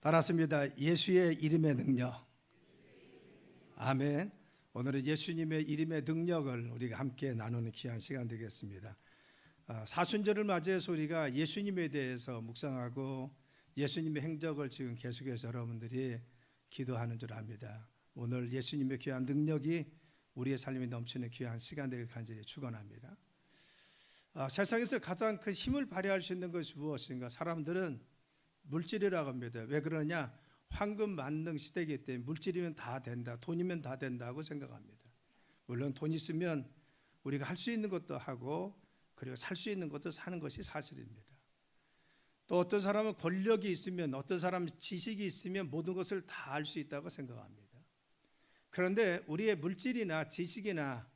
알았습니다. 예수의 이름의 능력. 아멘. 오늘은 예수님의 이름의 능력을 우리가 함께 나누는 귀한 시간 되겠습니다. 사순절을 맞이해서 우리가 예수님에 대해서 묵상하고 예수님의 행적을 지금 계속해서 여러분들이 기도하는 줄 압니다. 오늘 예수님의 귀한 능력이 우리의 삶에 넘치는 귀한 시간 되길 간절히 축원합니다. 세상에서 가장 큰 힘을 발휘할 수 있는 것이 무엇인가? 사람들은 물질이라고 합니다. 왜 그러냐? 황금 만능 시대이기 때문에 물질이면 다 된다, 돈이면 다 된다고 생각합니다. 물론 돈 있으면 우리가 할 수 있는 것도 하고 그리고 살 수 있는 것도 사는 것이 사실입니다. 또 어떤 사람은 권력이 있으면, 어떤 사람은 지식이 있으면 모든 것을 다 알 수 있다고 생각합니다. 그런데 우리의 물질이나 지식이나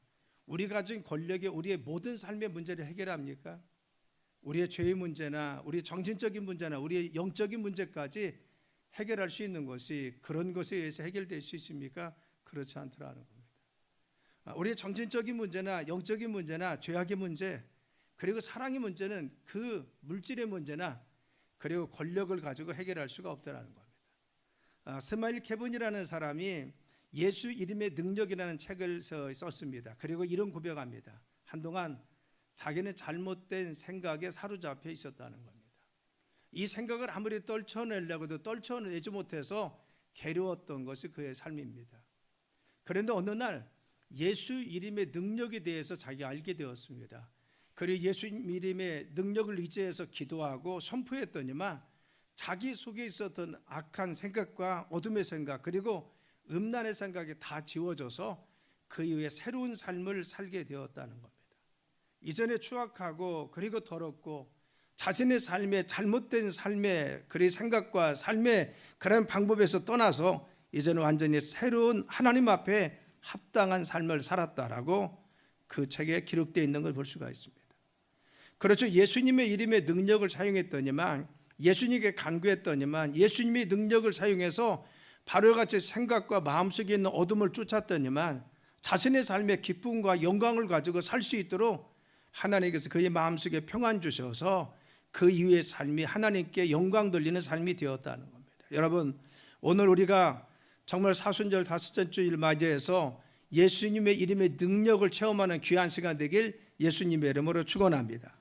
우리가 가진 권력이 우리의 모든 삶의 문제를 해결합니까? 우리의 죄의 문제나 우리의 정신적인 문제나 우리의 영적인 문제까지 해결할 수 있는 것이 그런 것에 의해서 해결될 수 있습니까? 그렇지 않더라는 겁니다. 우리의 정신적인 문제나 영적인 문제나 죄악의 문제 그리고 사랑의 문제는 그 물질의 문제나 그리고 권력을 가지고 해결할 수가 없다는 겁니다. 스마일 캐본이라는 사람이 예수 이름의 능력이라는 책을 썼습니다. 그리고 이런 고백합니다. 한동안 자기는 잘못된 생각에 사로잡혀 있었다는 겁니다. 이 생각을 아무리 떨쳐내려고 해도 떨쳐내지 못해서 괴로웠던 것이 그의 삶입니다. 그런데 어느 날 예수 이름의 능력에 대해서 자기가 알게 되었습니다. 그리고 예수 이름의 능력을 의지해서 기도하고 선포했더니만 자기 속에 있었던 악한 생각과 어둠의 생각 그리고 음란의 생각이 다 지워져서 그 이후에 새로운 삶을 살게 되었다는 겁니다. 이전에 추악하고 그리고 더럽고 자신의 삶에 잘못된 삶의 그런 생각과 삶의 그런 방법에서 떠나서 이제는 완전히 새로운 하나님 앞에 합당한 삶을 살았다라고 그 책에 기록되어 있는 걸 볼 수가 있습니다. 그렇죠. 예수님의 이름의 능력을 사용했더니만, 예수님께 간구했더니만, 예수님의 능력을 사용해서 바로 같이 생각과 마음속에 있는 어둠을 쫓았더니만 자신의 삶의 기쁨과 영광을 가지고 살 수 있도록 하나님께서 그의 마음속에 평안 주셔서 그 이후의 삶이 하나님께 영광 돌리는 삶이 되었다는 겁니다. 여러분, 오늘 우리가 정말 사순절 다섯째 주일 맞이해서 예수님의 이름의 능력을 체험하는 귀한 시간 되길 예수님의 이름으로 축원합니다.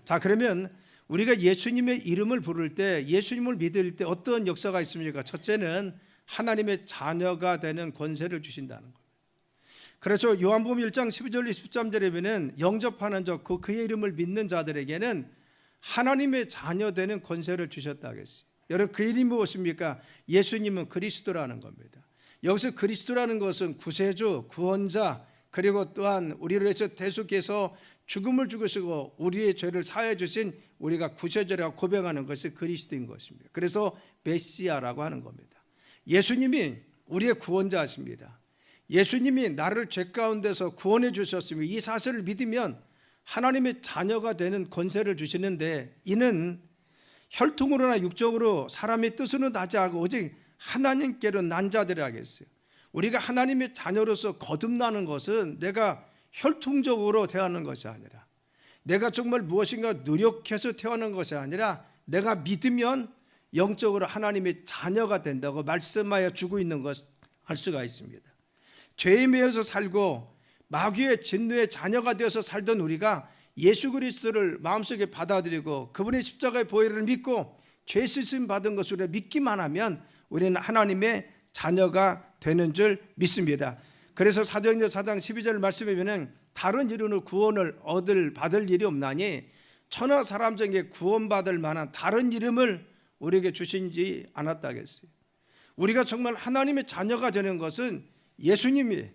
자, 그러면 우리가 예수님의 이름을 부를 때, 예수님을 믿을 때 어떤 역사가 있습니까? 첫째는 하나님의 자녀가 되는 권세를 주신다는 겁니다. 그렇죠. 요한복음 1장 12절 23절에 보면 영접하는 자, 그의 이름을 믿는 자들에게는 하나님의 자녀 되는 권세를 주셨다 하겠어요. 여러분, 그 이름이 무엇입니까? 예수님은 그리스도라는 겁니다. 여기서 그리스도라는 것은 구세주, 구원자, 그리고 또한 우리를 위해서 대속해서 죽음을 죽으시고 우리의 죄를 사해 주신 우리가 구세주라고 고백하는 것이 그리스도인 것입니다. 그래서 메시아라고 하는 겁니다. 예수님이 우리의 구원자십니다. 예수님이 나를 죄 가운데서 구원해 주셨으며 이 사실을 믿으면 하나님의 자녀가 되는 권세를 주시는데, 이는 혈통으로나 육적으로 사람의 뜻으로 나지 않고 오직 하나님께로 난 자들이 하겠어요. 우리가 하나님의 자녀로서 거듭나는 것은 내가 혈통적으로 태어나는 것이 아니라, 내가 정말 무엇인가 노력해서 태어나는 것이 아니라 내가 믿으면 영적으로 하나님의 자녀가 된다고 말씀하여 주고 있는 것을 알 수가 있습니다. 죄에 매여서 살고 마귀의 진노의 자녀가 되어서 살던 우리가 예수 그리스도를 마음속에 받아들이고 그분의 십자가의 보혈을 믿고 죄 씻음 받은 것을 믿기만 하면 우리는 하나님의 자녀가 되는 줄 믿습니다. 그래서 사도행전 4장 12절 말씀에 보면 다른 이름으로 구원을 받을 일이 없나니 천하 사람 중에 구원받을 만한 다른 이름을 우리에게 주신지 않았다 하겠어요. 우리가 정말 하나님의 자녀가 되는 것은 예수님이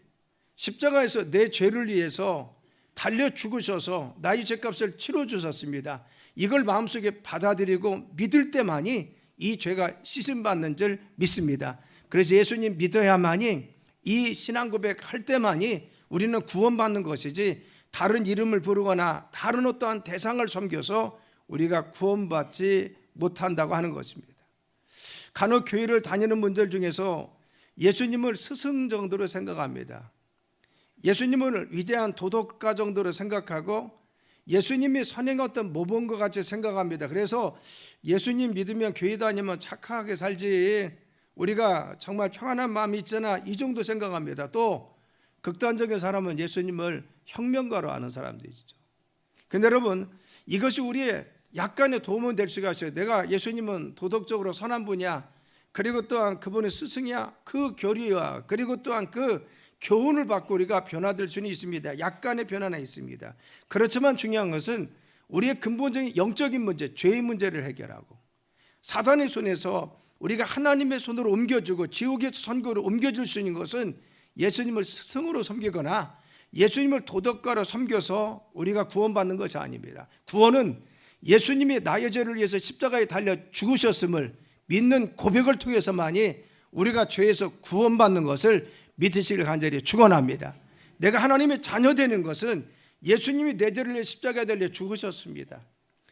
십자가에서 내 죄를 위해서 달려 죽으셔서 나의 죄값을 치러 주셨습니다. 이걸 마음속에 받아들이고 믿을 때만이 이 죄가 씻음받는 줄 믿습니다. 그래서 예수님 믿어야만이, 이 신앙 고백할 때만이 우리는 구원받는 것이지 다른 이름을 부르거나 다른 어떠한 대상을 섬겨서 우리가 구원받지 못한다고 하는 것입니다. 간혹 교회를 다니는 분들 중에서 예수님을 스승 정도로 생각합니다. 예수님을 위대한 도덕가 정도로 생각하고 예수님이 선행했던 모범과 같이 생각합니다. 그래서 예수님 믿으면 교회 다니면 착하게 살지, 우리가 정말 평안한 마음이 있잖아, 이 정도 생각합니다. 또 극단적인 사람은 예수님을 혁명가로 아는 사람들이죠. 근데 여러분, 이것이 우리의 약간의 도움은 될 수가 있어요. 내가 예수님은 도덕적으로 선한 분이야, 그리고 또한 그분의 스승이야, 그 교리와 그리고 또한 그 교훈을 받고 우리가 변화될 수는 있습니다. 약간의 변화는 있습니다. 그렇지만 중요한 것은 우리의 근본적인 영적인 문제, 죄의 문제를 해결하고 사단의 손에서 우리가 하나님의 손으로 옮겨주고 지옥의 선고로 옮겨줄 수 있는 것은 예수님을 스승으로 섬기거나 예수님을 도덕가로 섬겨서 우리가 구원받는 것이 아닙니다. 구원은 예수님이 나의 죄를 위해서 십자가에 달려 죽으셨음을 믿는 고백을 통해서만이 우리가 죄에서 구원받는 것을 믿으시길 간절히 축원합니다. 내가 하나님의 자녀 되는 것은 예수님이 내 죄를 위해 십자가에 달려 죽으셨습니다.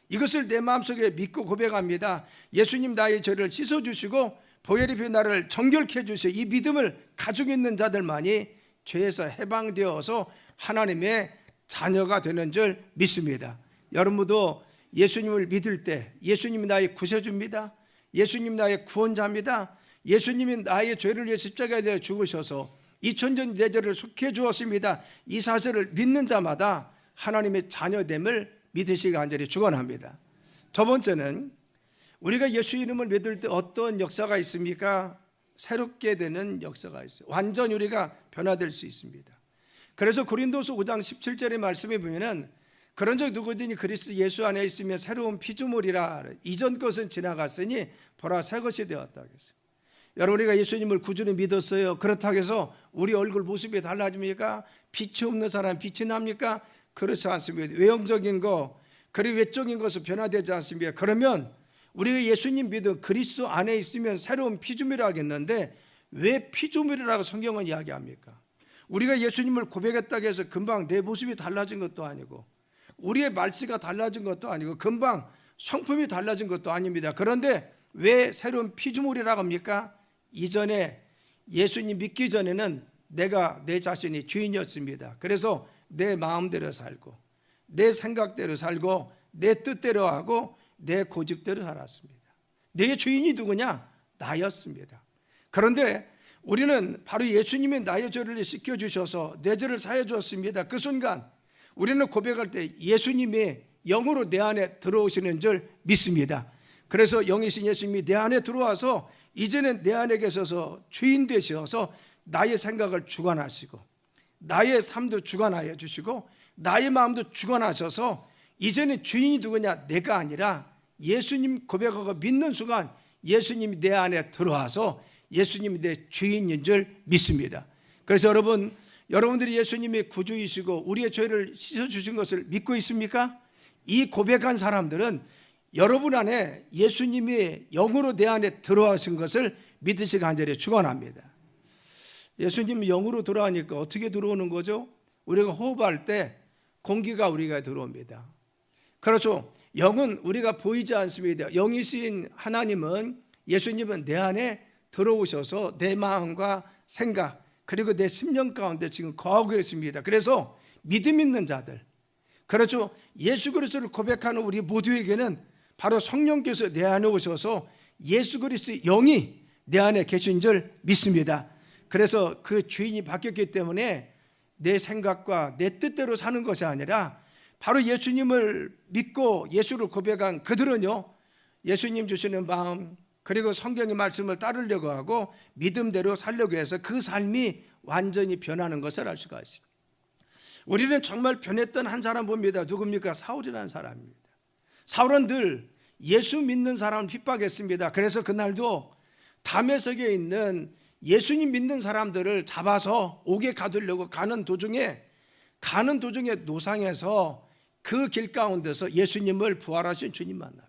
이것을 내 마음속에 믿고 고백합니다. 예수님 나의 죄를 씻어주시고 보혈의 피 나를 정결케 해주시오. 이 믿음을 가지고 있는 자들만이 죄에서 해방되어서 하나님의 자녀가 되는 줄 믿습니다. 여러분도 예수님을 믿을 때 예수님이 나의 구세주입니다. 예수님이 나의 구원자입니다. 예수님이 나의 죄를 위해 십자가에 대해 죽으셔서 2000년 내 죄를 속해 주었습니다. 이 사실을 믿는 자마다 하나님의 자녀됨을 믿으시기 간절히 축원합니다. 두 번째는 우리가 예수 이름을 믿을 때 어떤 역사가 있습니까? 새롭게 되는 역사가 있어요. 완전히 우리가 변화될 수 있습니다. 그래서 고린도서 5장 17절의 말씀에 보면은 그런즉 누구든지 그리스도 예수 안에 있으면 새로운 피조물이라, 이전 것은 지나갔으니 보라 새 것이 되었다 하겠어요. 여러분, 우리가 예수님을 구주로 믿었어요. 그렇다고 해서 우리 얼굴 모습이 달라집니까? 빛이 없는 사람 빛이 납니까? 그렇지 않습니다. 외형적인 거 그리고 외적인 것은 변화되지 않습니다. 그러면 우리가 예수님 믿어 그리스도 안에 있으면 새로운 피조물이라 하겠는데 왜 피조물이라고 성경은 이야기합니까? 우리가 예수님을 고백했다고 해서 금방 내 모습이 달라진 것도 아니고 우리의 말씨가 달라진 것도 아니고 금방 성품이 달라진 것도 아닙니다. 그런데 왜 새로운 피조물이라고 합니까? 이전에 예수님 믿기 전에는 내가 내 자신이 주인이었습니다. 그래서 내 마음대로 살고 내 생각대로 살고 내 뜻대로 하고 내 고집대로 살았습니다. 내 주인이 누구냐? 나였습니다. 그런데 우리는 바로 예수님이 나의 죄를 씻겨주셔서 내 죄를 사해 주었습니다. 그 순간 우리는 고백할 때 예수님이 영으로 내 안에 들어오시는 줄 믿습니다. 그래서 영이신 예수님이 내 안에 들어와서 이제는 내 안에 계셔서 주인 되셔서 나의 생각을 주관하시고 나의 삶도 주관하여 주시고 나의 마음도 주관하셔서 이제는 주인이 누구냐? 내가 아니라 예수님 고백하고 믿는 순간 예수님이 내 안에 들어와서 예수님이 내 주인인 줄 믿습니다. 그래서 여러분들이 예수님이 구주이시고 우리의 죄를 씻어주신 것을 믿고 있습니까? 이 고백한 사람들은 여러분 안에 예수님이 영으로 내 안에 들어와신 것을 믿으시기 간절히 축원합니다. 예수님이 영으로 들어오니까 어떻게 들어오는 거죠? 우리가 호흡할 때 공기가 우리가 들어옵니다. 그렇죠. 영은 우리가 보이지 않습니다. 영이신 하나님은, 예수님은 내 안에 들어오셔서 내 마음과 생각 그리고 내 심령 가운데 지금 거하고 있습니다. 그래서 믿음 있는 자들, 그렇죠, 예수 그리스도를 고백하는 우리 모두에게는 바로 성령께서 내 안에 오셔서 예수 그리스도의 영이 내 안에 계신 줄 믿습니다. 그래서 그 주인이 바뀌었기 때문에 내 생각과 내 뜻대로 사는 것이 아니라 바로 예수님을 믿고 예수를 고백한 그들은요, 예수님 주시는 마음 그리고 성경의 말씀을 따르려고 하고 믿음대로 살려고 해서 그 삶이 완전히 변하는 것을 알 수가 있습니다. 우리는 정말 변했던 한 사람 봅니다. 누굽니까? 사울이라는 사람입니다. 사울은 늘 예수 믿는 사람을 핍박했습니다. 그래서 그날도 다메섹에 있는 예수님 믿는 사람들을 잡아서 옥에 가두려고 가는 도중에 노상에서 그 길 가운데서 예수님을 부활하신 주님 만납니다.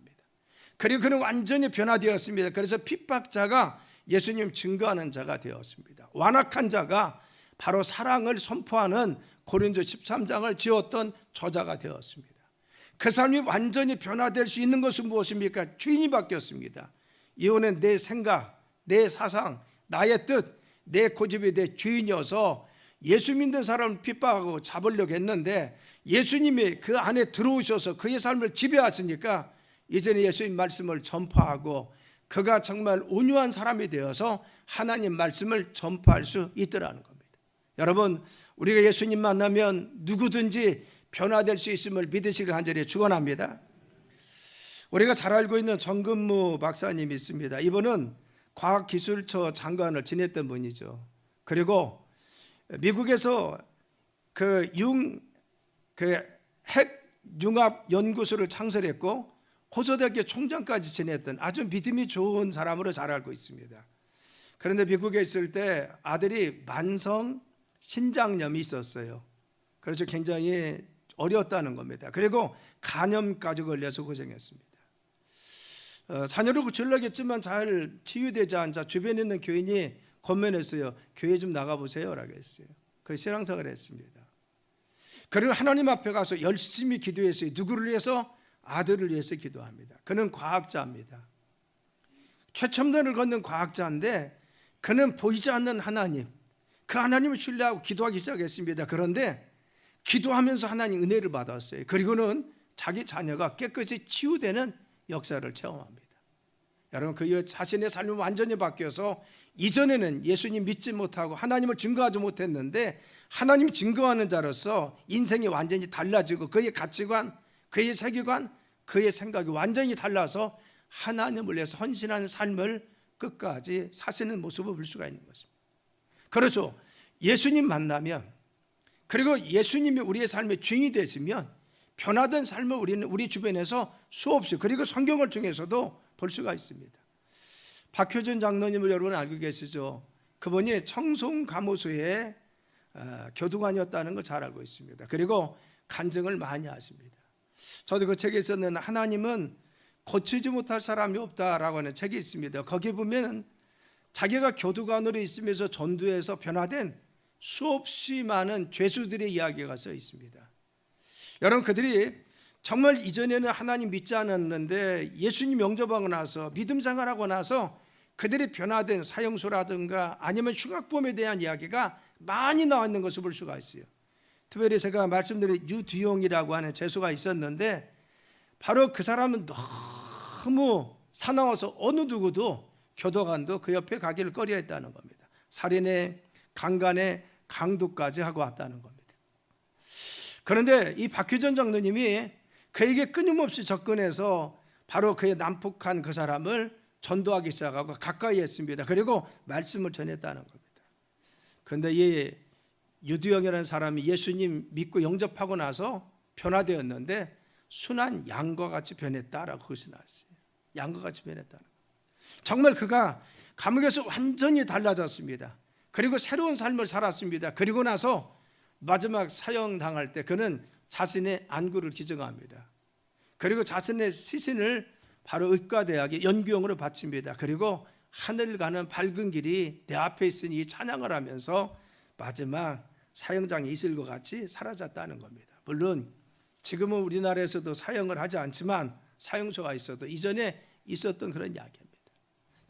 그리고 그는 완전히 변화되었습니다. 그래서 핍박자가 예수님 증거하는 자가 되었습니다. 완악한 자가 바로 사랑을 선포하는 고린도 13장을 지었던 저자가 되었습니다. 그 사람이 완전히 변화될 수 있는 것은 무엇입니까? 주인이 바뀌었습니다. 이혼은 내 생각, 내 사상, 나의 뜻, 내 고집이 내 주인이어서 예수 믿는 사람을 핍박하고 잡으려고 했는데 예수님이 그 안에 들어오셔서 그의 삶을 지배하시니까 이제는 예수님 말씀을 전파하고 그가 정말 온유한 사람이 되어서 하나님 말씀을 전파할 수 있더라는 겁니다. 여러분, 우리가 예수님 만나면 누구든지 변화될 수 있음을 믿으시길 간절히 축원합니다. 우리가 잘 알고 있는 정근무 박사님이 있습니다. 이분은 과학기술처 장관을 지냈던 분이죠. 그리고 미국에서 핵융합연구소를 창설했고 호서대학교 총장까지 지냈던 아주 믿음이 좋은 사람으로 잘 알고 있습니다. 그런데 미국에 있을 때 아들이 만성 신장염이 있었어요. 그래서 굉장히 어려웠다는 겁니다. 그리고 간염까지 걸려서 고생했습니다. 자녀를 고치려고 했지만 잘 치유되지 않자 주변에 있는 교인이 권면했어요. 교회 좀 나가보세요 라고 했어요. 그 신앙생활을 했습니다. 그리고 하나님 앞에 가서 열심히 기도했어요. 누구를 위해서? 아들을 위해서 기도합니다. 그는 과학자입니다. 최첨단을 걷는 과학자인데 그는 보이지 않는 하나님, 그 하나님을 신뢰하고 기도하기 시작했습니다. 그런데 기도하면서 하나님 은혜를 받았어요. 그리고는 자기 자녀가 깨끗이 치유되는 역사를 체험합니다. 여러분, 그 자신의 삶이 완전히 바뀌어서 이전에는 예수님 믿지 못하고 하나님을 증거하지 못했는데 하나님 증거하는 자로서 인생이 완전히 달라지고 그의 가치관, 그의 세계관, 그의 생각이 완전히 달라서 하나님을 위해서 헌신하는 삶을 끝까지 사시는 모습을 볼 수가 있는 것입니다. 그렇죠. 예수님 만나면, 그리고 예수님이 우리의 삶의 주인이 되시면 변화된 삶을 우리는 우리 주변에서 수없이, 그리고 성경을 통해서도 볼 수가 있습니다. 박효준 장로님을 여러분 알고 계시죠? 그분이 청송감호소의 교두관이었다는 걸 잘 알고 있습니다. 그리고 간증을 많이 하십니다. 저도 그 책에 있었는 하나님은 고치지 못할 사람이 없다라고 하는 책이 있습니다. 거기 보면 자기가 교두관으로 있으면서 전도해서 변화된 수없이 많은 죄수들의 이야기가 써 있습니다. 여러분, 그들이 정말 이전에는 하나님 믿지 않았는데 예수님 영접하고 나서 믿음 생활하고 나서 그들이 변화된 사형수라든가 아니면 흉악범에 대한 이야기가 많이 나와 있는 것을 볼 수가 있어요. 특별히 제가 말씀드린 유두용이라고 하는 죄수가 있었는데 바로 그 사람은 너무 사나워서 어느 누구도 교도관도 그 옆에 가기를 꺼려했다는 겁니다. 살인에 강간에 강도까지 하고 왔다는 겁니다. 그런데 이 박효전 장로님이 그에게 끊임없이 접근해서 바로 그의 난폭한 그 사람을 전도하기 시작하고 가까이 했습니다. 그리고 말씀을 전했다는 겁니다. 그런데 이 유두영이라는 사람이 예수님 믿고 영접하고 나서 변화되었는데 순한 양과 같이 변했다라고 그것이 나왔어요. 양과 같이 변했다는 거예요. 정말 그가 감옥에서 완전히 달라졌습니다. 그리고 새로운 삶을 살았습니다. 그리고 나서 마지막 사형당할 때 그는 자신의 안구를 기증합니다. 그리고 자신의 시신을 바로 의과대학의 연구용으로 바칩니다. 그리고 하늘 가는 밝은 길이 내 앞에 있으니 찬양을 하면서 마지막 사형장에 있을 것 같이 사라졌다는 겁니다. 물론 지금은 우리나라에서도 사형을 하지 않지만 사형소가 있어도 이전에 있었던 그런 이야기입니다.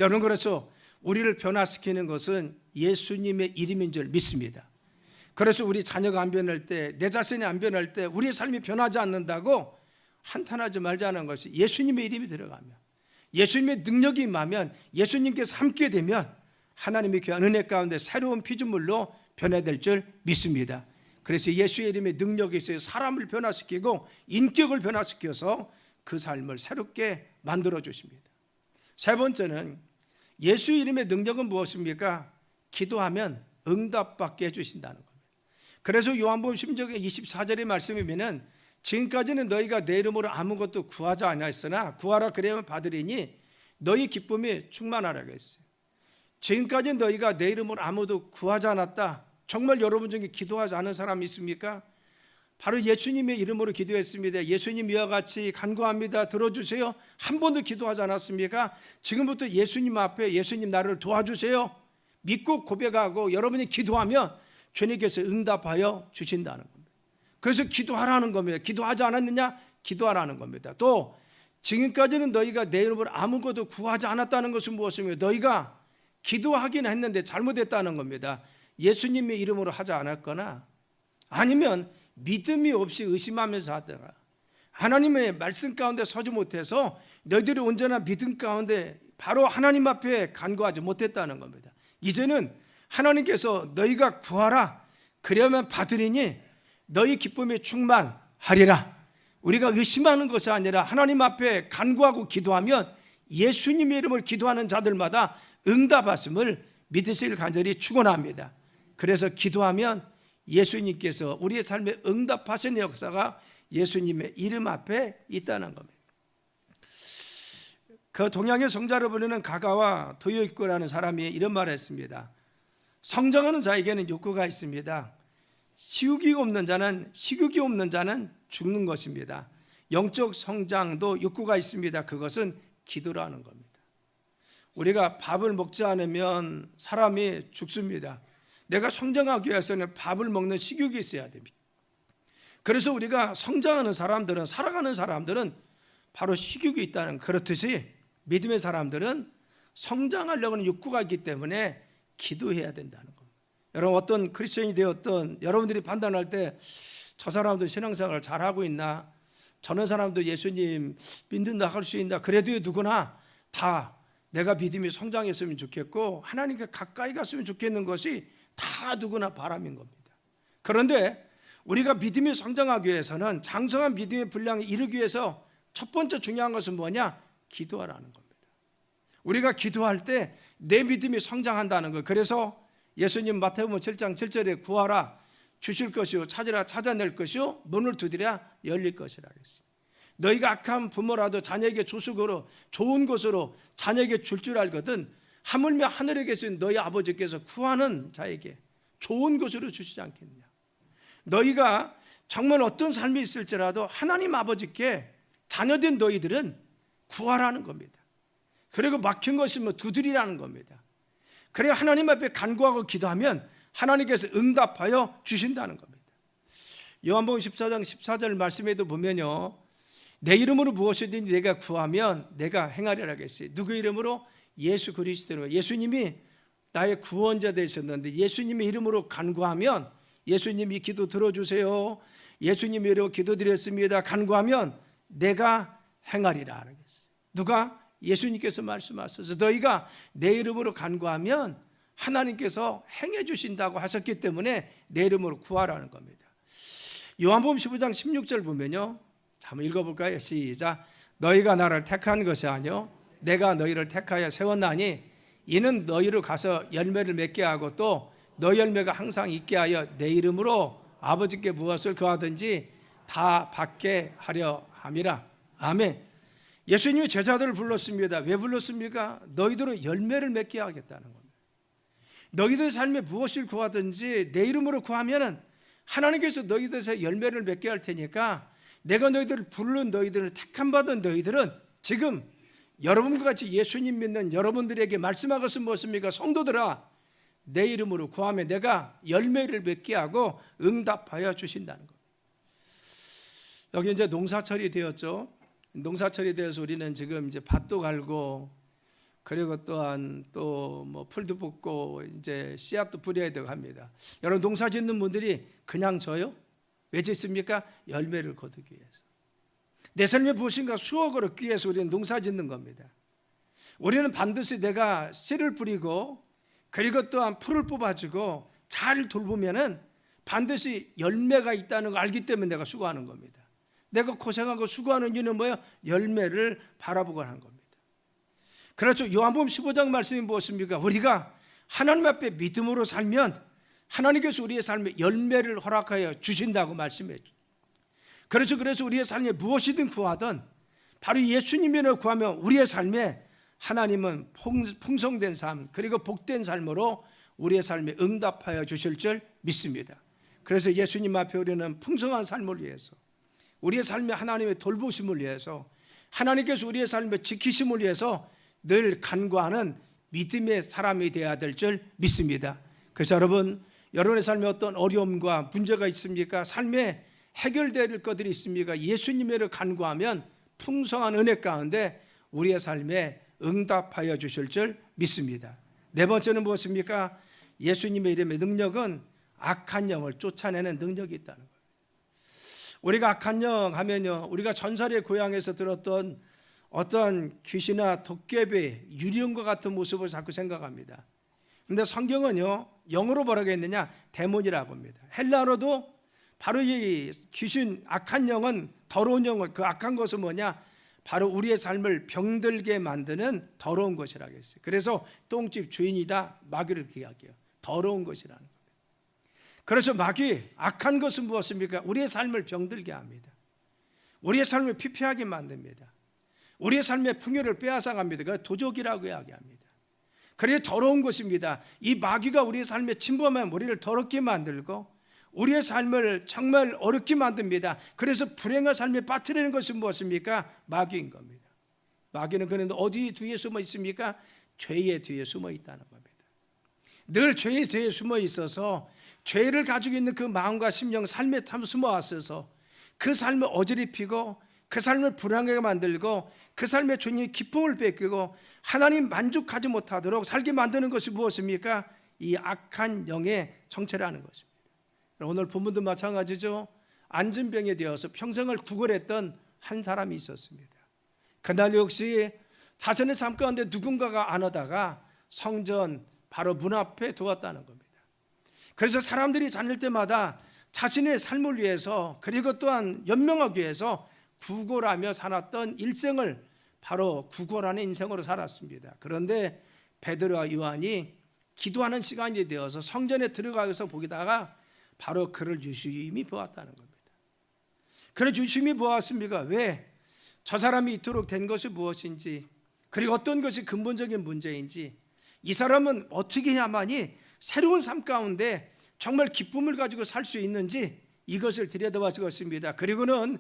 여러분, 그렇죠? 우리를 변화시키는 것은 예수님의 이름인 줄 믿습니다. 그래서 우리 자녀가 안 변할 때, 내 자신이 안 변할 때 우리의 삶이 변하지 않는다고 한탄하지 말자는 것이, 예수님의 이름이 들어가면, 예수님의 능력이 임하면, 예수님께서 함께 되면 하나님의 귀한 은혜 가운데 새로운 피조물로 변화될 줄 믿습니다. 그래서 예수의 이름의 능력이 있어요. 사람을 변화시키고 인격을 변화시켜서 그 삶을 새롭게 만들어 주십니다. 세 번째는 예수 이름의 능력은 무엇입니까? 기도하면 응답받게 해주신다는 겁니다. 그래서 요한복음 10장 24절의 말씀에 보면 지금까지는 너희가 내 이름으로 아무것도 구하지 않았으나 구하라 그래야만 받으리니 너희 기쁨이 충만하라고 했어요. 지금까지는 너희가 내 이름으로 아무도 구하지 않았다. 정말 여러분 중에 기도하지 않은 사람이 있습니까? 바로 예수님의 이름으로 기도했습니다. 예수님 이와 같이 간구합니다. 들어주세요. 한 번도 기도하지 않았습니까? 지금부터 예수님 앞에 예수님 나를 도와주세요. 믿고 고백하고 여러분이 기도하면 주님께서 응답하여 주신다는 겁니다. 그래서 기도하라는 겁니다. 기도하지 않았느냐? 기도하라는 겁니다. 또 지금까지는 너희가 내 이름으로 아무것도 구하지 않았다는 것은 무엇입니까? 너희가 기도하긴 했는데 잘못했다는 겁니다. 예수님의 이름으로 하지 않았거나 아니면 믿음이 없이 의심하면서 하다가 하나님의 말씀 가운데 서지 못해서 너희들이 온전한 믿음 가운데 바로 하나님 앞에 간구하지 못했다는 겁니다. 이제는 하나님께서 너희가 구하라 그러면 받으리니 너희 기쁨이 충만하리라. 우리가 의심하는 것이 아니라 하나님 앞에 간구하고 기도하면 예수님의 이름을 기도하는 자들마다 응답하심을 믿으시길 간절히 축원합니다. 그래서 기도하면 예수님께서 우리의 삶에 응답하시는 역사가 예수님의 이름 앞에 있다는 겁니다. 그 동양의 성자로 불리는 가가와 도요이코라는 사람이 이런 말을 했습니다. 성장하는 자에게는 욕구가 있습니다. 식욕이 없는 자는 죽는 것입니다. 영적 성장도 욕구가 있습니다. 그것은 기도라는 겁니다. 우리가 밥을 먹지 않으면 사람이 죽습니다. 내가 성장하기 위해서는 밥을 먹는 식욕이 있어야 됩니다. 그래서 우리가 성장하는 사람들은, 살아가는 사람들은 바로 식욕이 있다는, 그렇듯이 믿음의 사람들은 성장하려고 하는 욕구가 있기 때문에 기도해야 된다는 겁니다. 여러분, 어떤 크리스천이 되었던 여러분들이 판단할 때 저 사람도 신앙생활을 잘하고 있나, 저런 사람도 예수님 믿는다 할 수 있나, 그래도 누구나 다 내가 믿음이 성장했으면 좋겠고 하나님께 가까이 갔으면 좋겠는 것이 다 누구나 바람인 겁니다. 그런데 우리가 믿음이 성장하기 위해서는, 장성한 믿음의 분량에 이르기 위해서 첫 번째 중요한 것은 뭐냐? 기도하라는 겁니다. 우리가 기도할 때 내 믿음이 성장한다는 것. 그래서 예수님 마태복음 7장 7절에 구하라 주실 것이요, 찾으라 찾아낼 것이요, 문을 두드려 열릴 것이라 했습니다. 너희가 악한 부모라도 자녀에게 조숙으로 좋은 것으로 자녀에게 줄 알거든 하물며 하늘에 계신 너희 아버지께서 구하는 자에게 좋은 것으로 주시지 않겠느냐. 너희가 정말 어떤 삶이 있을지라도 하나님 아버지께 자녀된 너희들은 구하라는 겁니다. 그리고 막힌 것이면 두드리라는 겁니다. 그래야 하나님 앞에 간구하고 기도하면 하나님께서 응답하여 주신다는 겁니다. 요한복음 14장 14절 말씀에도 보면요, 내 이름으로 무엇이든지 내가 구하면 내가 행하리라 하겠어요. 누구 이름으로? 예수 그리스도로. 예수님이 나의 구원자 되셨는데 예수님의 이름으로 간구하면 예수님이 기도 들어주세요, 예수님의 이름으로 기도드렸습니다 간구하면 내가 행하리라 하겠어요. 누가? 예수님께서 말씀하셔서 너희가 내 이름으로 간구하면 하나님께서 행해 주신다고 하셨기 때문에 내 이름으로 구하라는 겁니다. 요한복음 15장 16절 보면요, 한번 읽어볼까요? 시작. 너희가 나를 택한 것이 아니요 내가 너희를 택하여 세웠나니 이는 너희로 가서 열매를 맺게 하고 또 너희 열매가 항상 있게 하여 내 이름으로 아버지께 무엇을 구하든지 다 받게 하려 함이라. 아멘. 예수님이 제자들을 불렀습니다. 왜 불렀습니까? 너희들은 열매를 맺게 하겠다는 겁니다. 너희들 삶에 무엇을 구하든지 내 이름으로 구하면 하나님께서 너희들에서 열매를 맺게 할 테니까 내가 너희들을 부른 너희들을 택함 받은 너희들은 지금 여러분과 같이 예수님 믿는 여러분들에게 말씀한 것은 무엇입니까? 성도들아, 내 이름으로 구하면 내가 열매를 맺게 하고 응답하여 주신다는 것. 여기 이제 농사철이 되었죠. 농사철이 되어서 우리는 지금 이제 밭도 갈고 그리고 또한 또 뭐 풀도 뽑고 이제 씨앗도 뿌려야 되고 합니다. 여러분, 농사 짓는 분들이 그냥 져요? 왜 짓습니까? 열매를 거두기 위해서. 내 삶에 무엇인가 수확을 얻기 위해서 우리는 농사 짓는 겁니다. 우리는 반드시 내가 씨를 뿌리고 그리고 또한 풀을 뽑아주고 잘 돌보면은 반드시 열매가 있다는 걸 알기 때문에 내가 수고하는 겁니다. 내가 고생하고 수고하는 이유는 뭐예요? 열매를 바라보고 하는 겁니다. 그렇죠. 요한복음 15장 말씀이 무엇입니까? 우리가 하나님 앞에 믿음으로 살면 하나님께서 우리의 삶에 열매를 허락하여 주신다고 말씀해 주죠. 그렇죠. 그래서 우리의 삶에 무엇이든 구하든 바로 예수님을 구하면 우리의 삶에 하나님은 풍성된 삶 그리고 복된 삶으로 우리의 삶에 응답하여 주실 줄 믿습니다. 그래서 예수님 앞에 우리는 풍성한 삶을 위해서, 우리의 삶에 하나님의 돌보심을 위해서, 하나님께서 우리의 삶의 지키심을 위해서 늘 간구하는 믿음의 사람이 되어야 될 줄 믿습니다. 그래서 여러분의 삶에 어떤 어려움과 문제가 있습니까? 삶에 해결될 것들이 있습니까? 예수님을 간구하면 풍성한 은혜 가운데 우리의 삶에 응답하여 주실 줄 믿습니다. 네 번째는 무엇입니까? 예수님의 이름의 능력은 악한 영을 쫓아내는 능력이 있다는 거예요. 우리가 악한 영 하면요, 우리가 전설의 고향에서 들었던 어떤 귀신이나 도깨비, 유령과 같은 모습을 자꾸 생각합니다. 그런데 성경은요, 영어로 뭐라고 했느냐? 데몬이라고 합니다. 헬라어로도 바로 이 귀신, 악한 영은, 더러운 영은, 그 악한 것은 뭐냐? 바로 우리의 삶을 병들게 만드는 더러운 것이라고 했어요. 그래서 똥집 주인이다, 마귀를 이야기해요. 더러운 것이라는 겁니다. 그래서 마귀, 악한 것은 무엇입니까? 우리의 삶을 병들게 합니다. 우리의 삶을 피폐하게 만듭니다. 우리의 삶의 풍요를 빼앗아갑니다. 그걸 도적이라고 이야기합니다. 그래 더러운 것입니다. 이 마귀가 우리의 삶에 침범하면 우리를 더럽게 만들고 우리의 삶을 정말 어렵게 만듭니다. 그래서 불행한 삶에 빠뜨리는 것이 무엇입니까? 마귀인 겁니다. 마귀는 그런데 어디 뒤에 숨어 있습니까? 죄의 뒤에 숨어 있다는 겁니다. 늘 죄의 뒤에 숨어 있어서 죄를 가지고 있는 그 마음과 심령, 삶에 참 숨어 왔어서 그 삶을 어지럽히고 그 삶을 불안하게 만들고 그 삶에 주님의 기쁨을 뺏기고 하나님 만족하지 못하도록 살게 만드는 것이 무엇입니까? 이 악한 영의 정체라는 것입니다. 오늘 본문도 마찬가지죠. 안진병에 되어서 평생을 구걸했던 한 사람이 있었습니다. 그날 역시 자신의 삶 가운데 누군가가 안아다가 성전 바로 문 앞에 두었다는 겁니다. 그래서 사람들이 다닐 때마다 자신의 삶을 위해서 그리고 또한 연명하기 위해서 구걸하며 살았던 일생을 바로 구걸하는 인생으로 살았습니다. 그런데 베드로와 요한이 기도하는 시간이 되어서 성전에 들어가서 보기다가 바로 그를 유심히 보았다는 겁니다. 그를 유심히 보았습니까? 왜? 저 사람이 이토록 된 것이 무엇인지, 그리고 어떤 것이 근본적인 문제인지, 이 사람은 어떻게 해야만이 새로운 삶 가운데 정말 기쁨을 가지고 살 수 있는지 이것을 들여다봐 주었습니다. 그리고는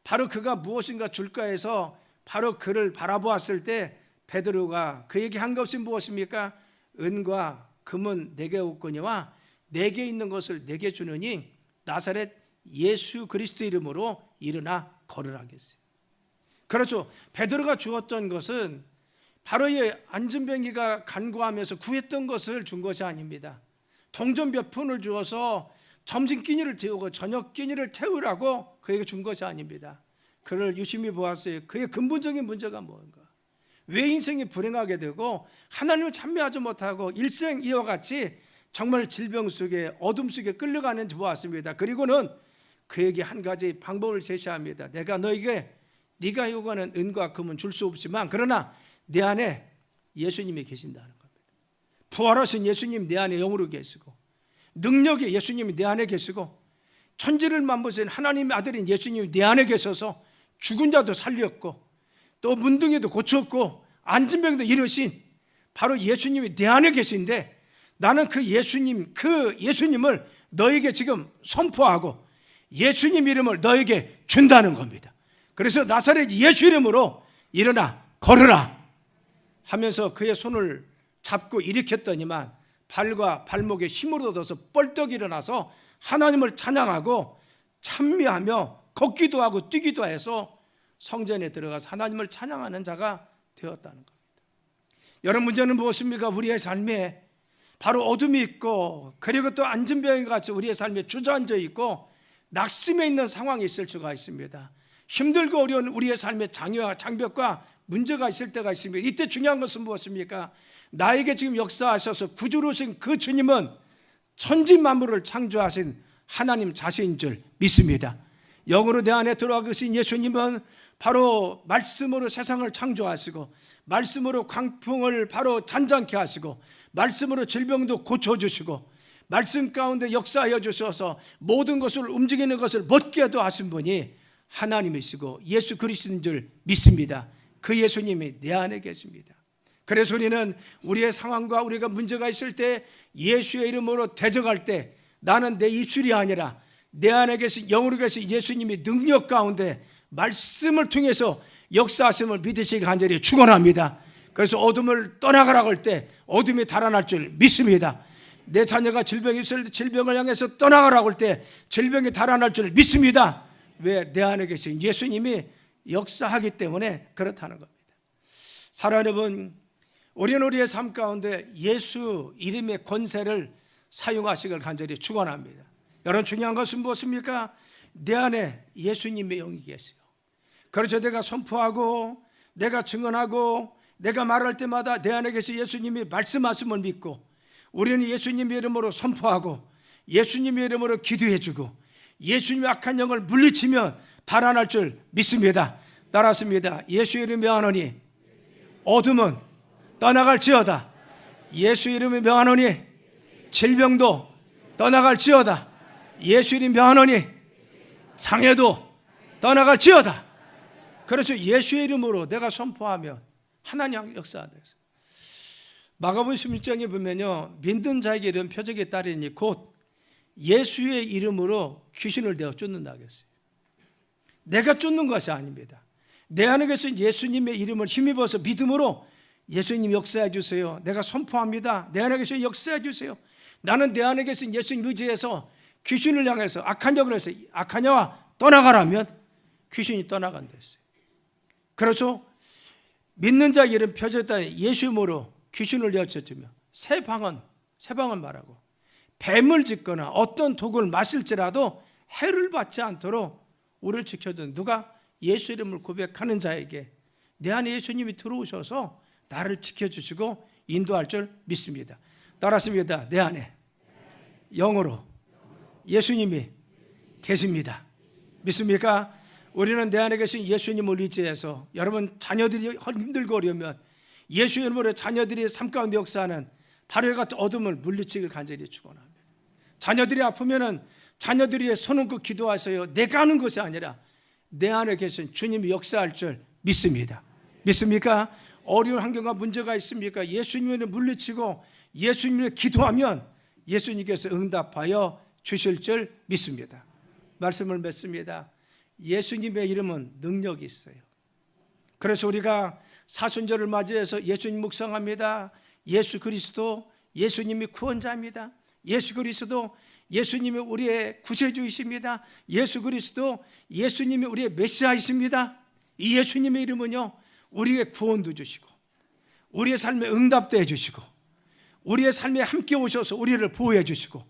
바로 그가 무엇인가 줄까 해서 바로 그를 바라보았을 때 베드로가 그에게 한 것이 무엇입니까? 은과 금은 내게 없거니와 내게 있는 것을 내게 주느니 나사렛 예수 그리스도 이름으로 일어나 걸으라겠어요. 그렇죠. 베드로가 주었던 것은 바로 이 안진병이가 간구하면서 구했던 것을 준 것이 아닙니다. 동전 몇 푼을 주어서 점심 끼니를 태우고 저녁 끼니를 태우라고 그에게 준 것이 아닙니다. 그를 유심히 보았어요. 그의 근본적인 문제가 뭔가, 왜 인생이 불행하게 되고 하나님을 찬미하지 못하고 일생 이와 같이 정말 질병 속에 어둠 속에 끌려가는지 보았습니다. 그리고는 그에게 한 가지 방법을 제시합니다. 내가 너에게 네가 요구하는 은과 금은 줄 수 없지만 그러나 내 안에 예수님이 계신다는 겁니다. 부활하신 예수님 내 안에 영으로 계시고 능력의 예수님이 내 안에 계시고 천지를 만드신 하나님의 아들인 예수님이 내 안에 계셔서 죽은 자도 살렸고 또 문둥이도 고쳤고 안진병도 이루신 바로 예수님이 내 안에 계신데 나는 그 예수님을 너에게 지금 선포하고 예수님 이름을 너에게 준다는 겁니다. 그래서 나사렛 예수 이름으로 일어나 걸으라 하면서 그의 손을 잡고 일으켰더니만 발과 발목에 힘을 얻어서 뻘떡 일어나서 하나님을 찬양하고 찬미하며 걷기도 하고 뛰기도 해서 성전에 들어가서 하나님을 찬양하는 자가 되었다는 겁니다. 여러분, 문제는 무엇입니까? 우리의 삶에 바로 어둠이 있고 그리고 또 안진병이 같이 우리의 삶에 주저앉아 있고 낙심해 있는 상황이 있을 수가 있습니다. 힘들고 어려운 우리의 삶의 장애와 장벽과 문제가 있을 때가 있습니다. 이때 중요한 것은 무엇입니까? 나에게 지금 역사하셔서 구주로 오신 그 주님은 천지 만물을 창조하신 하나님 자신인 줄 믿습니다. 영으로 내 안에 들어와 계신 예수님은 바로 말씀으로 세상을 창조하시고 말씀으로 광풍을 바로 잔잔케 하시고 말씀으로 질병도 고쳐주시고 말씀 가운데 역사하여 주셔서 모든 것을 움직이는 것을 멋게도 하신 분이 하나님이시고 예수 그리스도인 줄 믿습니다. 그 예수님이 내 안에 계십니다. 그래서 우리는 우리의 상황과 우리가 문제가 있을 때 예수의 이름으로 대적할 때 나는 내 입술이 아니라 내 안에 계신 영으로 계신 예수님이 능력 가운데 말씀을 통해서 역사하심을 믿으시기 간절히 축원합니다. 그래서 어둠을 떠나가라고 할 때 어둠이 달아날 줄 믿습니다. 내 자녀가 질병이 있을 때 질병을 향해서 떠나가라고 할 때 질병이 달아날 줄 믿습니다. 왜? 내 안에 계신 예수님이 역사하기 때문에 그렇다는 겁니다. 사랑하는 여러분, 우리는 우리의 삶 가운데 예수 이름의 권세를 사용하시길 간절히 축원합니다. 여러분, 중요한 것은 무엇입니까? 내 안에 예수님의 영이 계세요. 그래서 내가 선포하고 내가 증언하고 내가 말할 때마다 내 안에 계신 예수님이 말씀하심을 믿고 우리는 예수님의 이름으로 선포하고 예수님의 이름으로 기도해주고 예수님의 악한 영을 물리치면 달아날 줄 믿습니다. 따랐습니다. 예수 이름에 명하노니 어둠은 떠나갈지어다. 예수 이름에 명하노니 질병도 떠나갈지어다. 예수 이름에 명하노니 장애도 떠나갈지어다. 그렇죠. 예수의 이름으로 내가 선포하면 하나님 역사하다. 마가복음 16장에 보면요, 믿는 자에게 이런 표적에 따르니 곧 예수의 이름으로 귀신을 내어 쫓는다고 했어요. 내가 쫓는 것이 아닙니다. 내 안에 계신 예수님의 이름을 힘입어서 믿음으로 예수님 역사해 주세요. 내가 선포합니다. 내 안에 계신 역사해 주세요. 나는 내 안에 계신 예수님 의지해서 귀신을 향해서 악한 영을 해서 악한 영아 떠나가라면 귀신이 떠나간다 했어요. 그렇죠? 믿는 자에게 이런 표적에 따라 예수 이름으로 귀신을 내어 쫓으며 새 방언 말하고 뱀을 짓거나 어떤 독을 마실지라도 해를 받지 않도록 우리를 지켜준 누가? 예수 이름을 고백하는 자에게 내 안에 예수님이 들어오셔서 나를 지켜주시고 인도할 줄 믿습니다. 따랐습니다. 내 안에 영으로 예수님이 계십니다. 믿습니까? 우리는 내 안에 계신 예수님을 의지해서 여러분 자녀들이 힘들고 어려우면 예수 이름으로 자녀들이 삶 가운데 역사하는 바로 같은 어둠을 물리치길 간절히 축원합니다. 자녀들이 아프면은 자녀들이 손 얹고 기도하세요. 내가 하는 것이 아니라 내 안에 계신 주님이 역사할 줄 믿습니다. 믿습니까? 어려운 환경과 문제가 있습니까? 예수님을 물리치고 예수님을 기도하면 예수님께서 응답하여 주실 줄 믿습니다. 말씀을 맺습니다. 예수님의 이름은 능력이 있어요. 그래서 우리가 사순절을 맞이해서 예수님 묵상합니다. 예수 그리스도 예수님이 구원자입니다. 예수 그리스도 예수님이 우리의 구세주이십니다. 예수 그리스도 예수님이 우리의 메시아이십니다. 이 예수님의 이름은요, 우리의 구원도 주시고 우리의 삶에 응답도 해주시고 우리의 삶에 함께 오셔서 우리를 보호해 주시고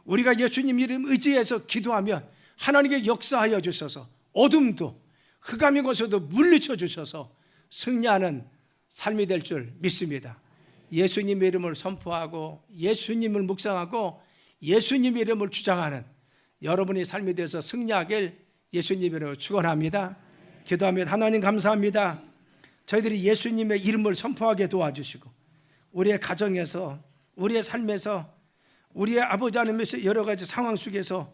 우리가 예수님 이름 의지해서 기도하면 하나님께 역사하여 주셔서 어둠도 흑암인 곳에도 물리쳐 주셔서 승리하는 삶이 될 줄 믿습니다. 예수님의 이름을 선포하고 예수님을 묵상하고 예수님의 이름을 주장하는 여러분의 삶에 대해서 승리하길 예수님의 이름으로 축원합니다. 기도합니다. 하나님 감사합니다. 저희들이 예수님의 이름을 선포하게 도와주시고 우리의 가정에서 우리의 삶에서 우리의 아버지 하나님의 여러 가지 상황 속에서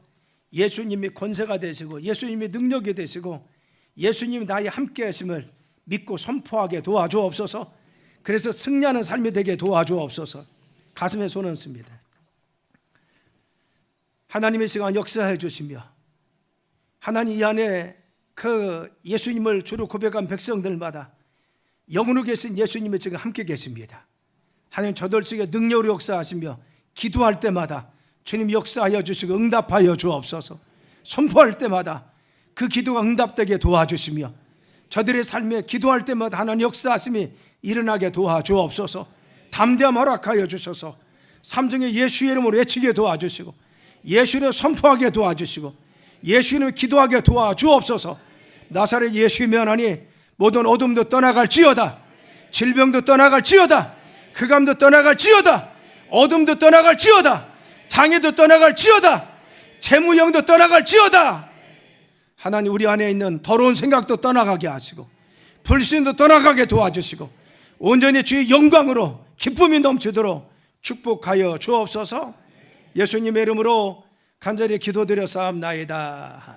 예수님이 권세가 되시고 예수님이 능력이 되시고 예수님이 나의 함께 하심을 믿고 선포하게 도와주옵소서. 그래서 승리하는 삶이 되게 도와주옵소서. 가슴에 손 얹습니다. 하나님의 시간 역사해 주시며 하나님 이 안에 그 예수님을 주로 고백한 백성들마다 영으로 계신 예수님이 지금 함께 계십니다. 하나님 저들 속에 능력으로 역사하시며 기도할 때마다 주님 역사하여 주시고 응답하여 주옵소서. 선포할 때마다 그 기도가 응답되게 도와주시며 저들의 삶에 기도할 때마다 하나님 역사하심이 일어나게 도와주옵소서. 담대함 허락하여 주셔서 삼중의 예수의 이름으로 외치게 도와주시고 예수 이름으로 선포하게 도와주시고 예수 이름으로 기도하게 도와주옵소서. 나사렛 예수의 하나님 모든 어둠도 떠나갈지어다. 질병도 떠나갈지어다. 흑암도 떠나갈지어다. 어둠도 떠나갈지어다. 장애도 떠나갈지어다. 재무형도 떠나갈지어다. 하나님 우리 안에 있는 더러운 생각도 떠나가게 하시고 불신도 떠나가게 도와주시고 온전히 주의 영광으로 기쁨이 넘치도록 축복하여 주옵소서. 예수님의 이름으로 간절히 기도드려 싸움나이다.